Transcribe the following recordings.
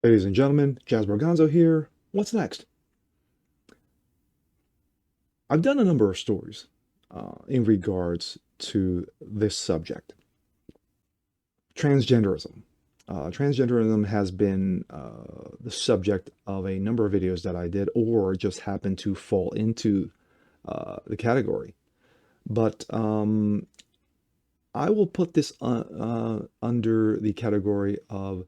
Ladies and gentlemen, Jazz Borganzo here. What's next? I've done a number of stories in regards to this subject. Transgenderism. Transgenderism has been the subject of a number of videos that I did, or just happened to fall into the category. But I will put this under the category of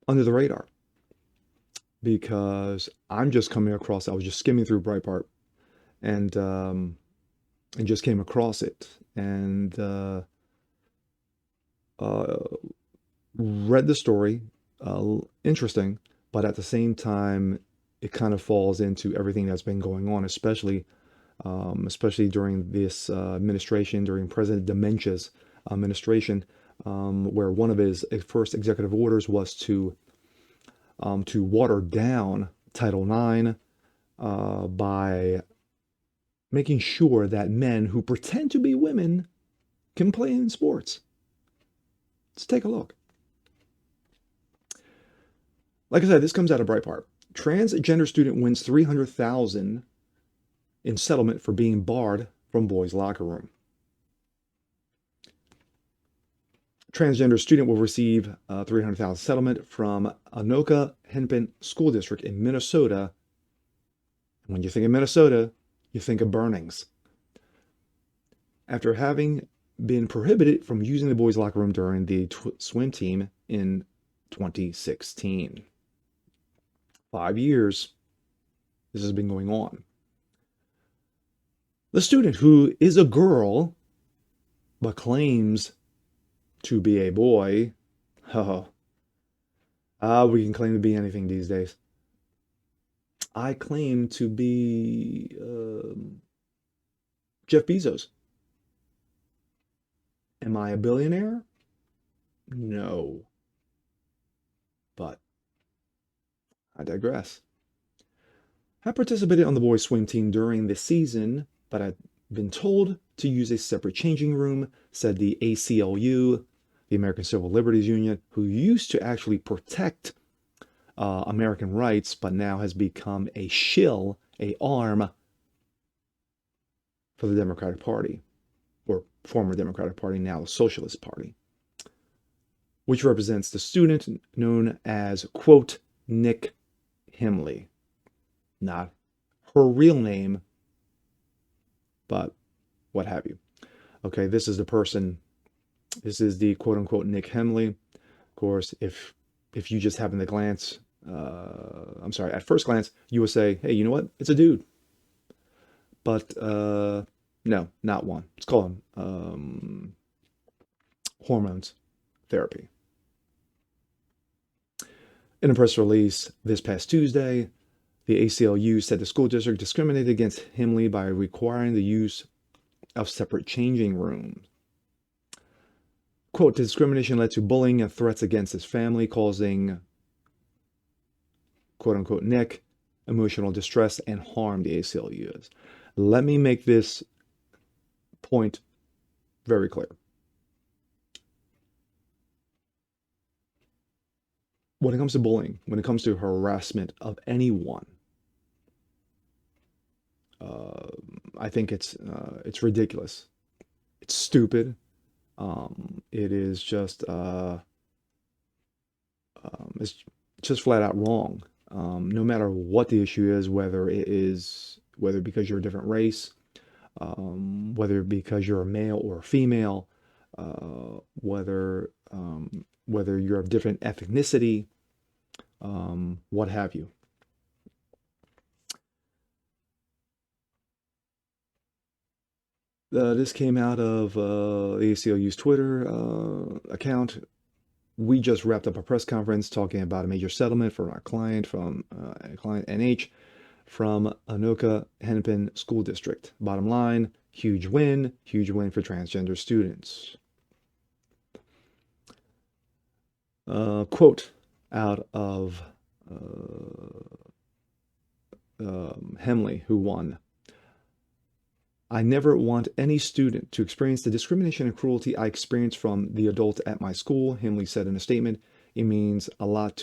under the radar because I'm just coming across. I was just skimming through Breitbart and just came across it and uh, read the story. Interesting, but at the same time, it kind of falls into everything that's been going on, especially during this administration, during President Dementia's administration, where one of his first executive orders was to water down Title IX by making sure that men who pretend to be women can play in sports. Let's take a look. Like I said, this comes out of Breitbart. Transgender student wins 300,000 in settlement for being barred from boys' locker room. Transgender student will receive 300,000 settlement from Anoka Hennepin School District in Minnesota. When you think of Minnesota, you think of burnings. After having been prohibited from using the boys' locker room during the swim team in 2016. 5 years this has been going on. The student, who is a girl but claims to be a boy, oh, we can claim to be anything these days. I claim to be Jeff Bezos. Am I a billionaire? No. But I digress. I participated on the boys' swim team during the season, but I'd been told to use a separate changing room, said the ACLU, the American Civil Liberties Union, who used to actually protect American rights, but now has become a shill, a arm for the Democratic Party, or former Democratic Party, now the Socialist Party, which represents the student known as, quote, Nick Himley. Not her real name, but what have you. Okay, this is the person, this is the quote unquote Nick Hemley. Of course, if you just happen to glance, at first glance, you would say, hey, you know what? It's a dude. But no, not one. Let's call him hormones therapy. In a press release this past Tuesday, the ACLU said the school district discriminated against Himley by requiring the use of separate changing rooms. Quote, discrimination led to bullying and threats against his family, causing, quote unquote, Nick emotional distress and harm, the ACLU is. Let me make this point very clear. When it comes to bullying, when it comes to harassment of anyone, I think it's ridiculous. It's stupid. It is just it's just flat out wrong. No matter what the issue is, whether because you're a different race, whether because you're a male or a female, whether you're of different ethnicity, what have you. This came out of the ACLU's Twitter account. We just wrapped up a press conference talking about a major settlement for our client client NH from Anoka Hennepin School District. Bottom line, huge win for transgender students. Quote out of Hemley, who won. I never want any student to experience the discrimination and cruelty I experienced from the adults at my school, Himley said in a statement. It means a lot,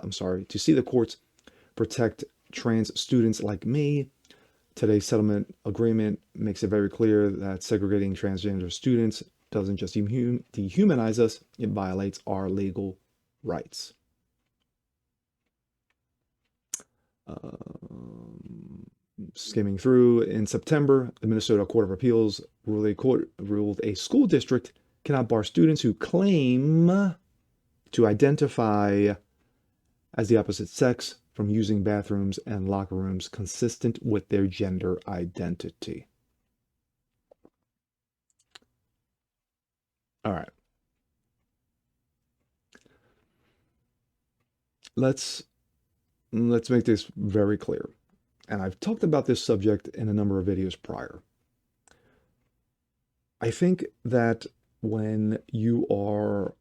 I'm sorry, to see the courts protect trans students like me. Today's settlement agreement makes it very clear that segregating transgender students doesn't just dehumanize us, it violates our legal rights. Skimming through, in September, the Minnesota Court of Appeals ruled a school district cannot bar students who claim to identify as the opposite sex from using bathrooms and locker rooms consistent with their gender identity. All right. Let's make this very clear. And I've talked about this subject in a number of videos prior. I think that when you are,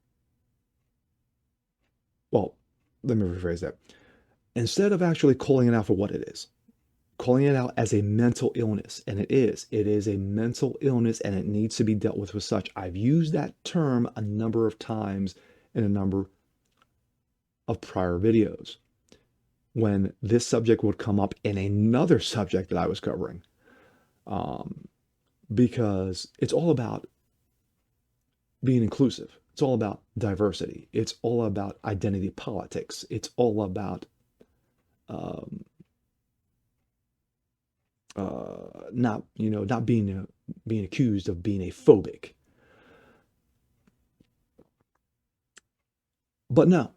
well, let me rephrase that. Instead of actually calling it out for what it is, calling it out as a mental illness, and it is a mental illness and it needs to be dealt with as such. I've used that term a number of times in a number of prior videos when this subject would come up in another subject that I was covering. Because it's all about being inclusive. It's all about diversity. It's all about identity politics. It's all about not being accused of being a phobic. But no,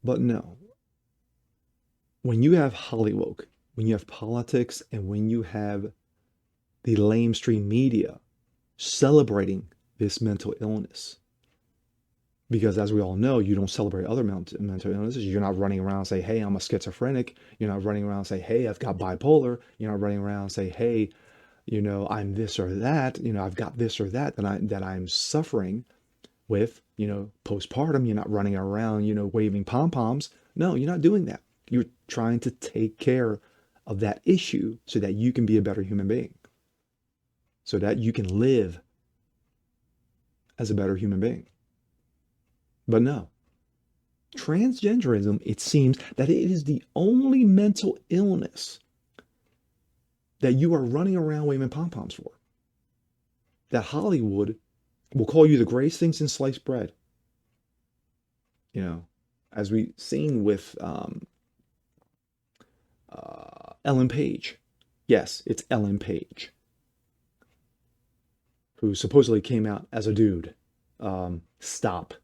but no. When you have Hollywood, when you have politics, and when you have the lamestream media celebrating this mental illness, because as we all know, you don't celebrate other mental illnesses. You're not running around and say, hey, I'm a schizophrenic. You're not running around and say, hey, I've got bipolar. You're not running around and say, hey, I'm this or that. I've got this or that I'm suffering with, postpartum. You're not running around, waving pom-poms. No, you're not doing that. You're trying to take care of that issue so that you can be a better human being, so that you can live as a better human being. But no, transgenderism, it seems that it is the only mental illness that you are running around waving pom-poms for. That Hollywood will call you the greatest things in sliced bread. As we've seen with Ellen Page. Yes, it's Ellen Page, who supposedly came out as a dude. Stop.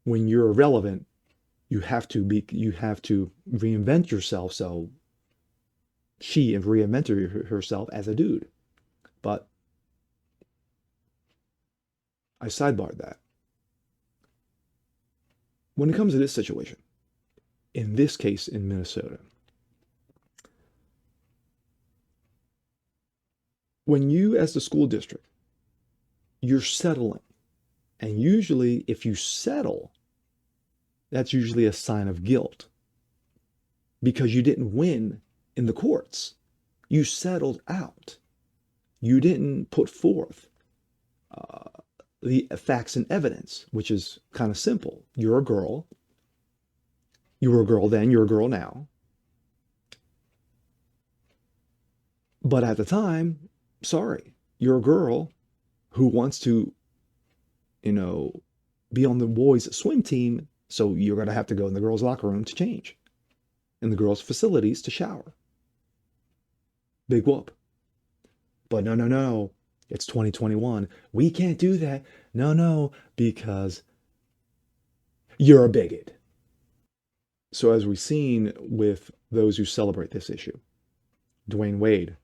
When you're irrelevant, you have to reinvent yourself. So she reinvented herself as a dude. But I sidebarred that. When it comes to this situation, in this case in Minnesota, when you, as the school district, you're settling, and usually if you settle, that's usually a sign of guilt because you didn't win in the courts. You settled out. You didn't put forth the facts and evidence, which is kind of simple. You're a girl. You were a girl then, you're a girl now. But at the time, sorry, you're a girl who wants to, be on the boys' swim team. So you're going to have to go in the girls' locker room to change, in the girls' facilities to shower. Big whoop. But no. It's 2021. We can't do that. No, because you're a bigot. So as we've seen with those who celebrate this issue, Dwayne Wade,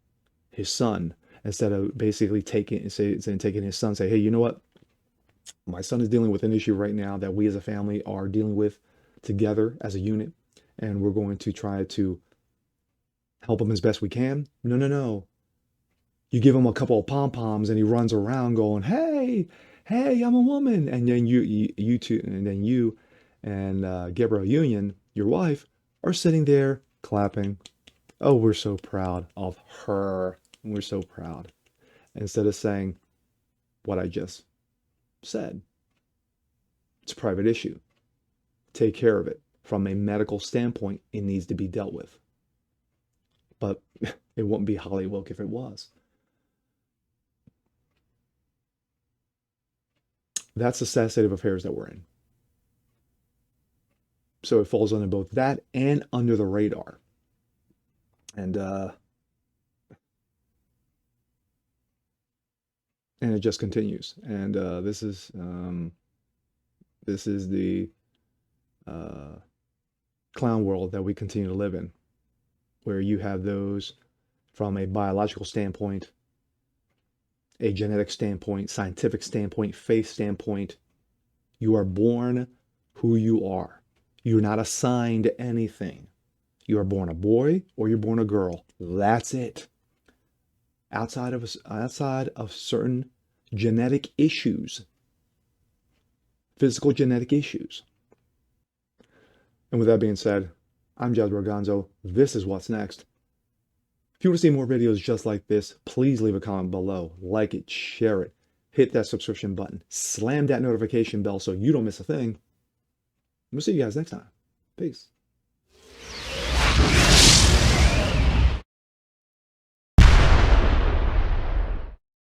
his son, instead of basically taking his son, say, hey, you know what? My son is dealing with an issue right now that we as a family are dealing with together as a unit, and we're going to try to help him as best we can. No. You give him a couple of pom-poms and he runs around going, hey, I'm a woman. And then you two, and then you and Gabrielle Union, your wife, are sitting there clapping. Oh, we're so proud of her. We're so proud. Instead of saying what I just said. It's a private issue. Take care of it. From a medical standpoint, it needs to be dealt with. But it wouldn't be Hollywood if it was. That's the sad state of affairs that we're in. So it falls under both that and under the radar. And and it just continues. And this is the uh, clown world that we continue to live in, where you have those from a biological standpoint, a genetic standpoint, scientific standpoint, faith standpoint. You are born who you are. You're not assigned anything. You are born a boy or you're born a girl. That's it. Outside of certain genetic issues, physical genetic issues. And with that being said, I'm Jazz Gonzo. This is What's Next. If you want to see more videos just like this, please leave a comment below. Like it, share it, hit that subscription button, slam that notification bell so you don't miss a thing. We'll see you guys next time. Peace.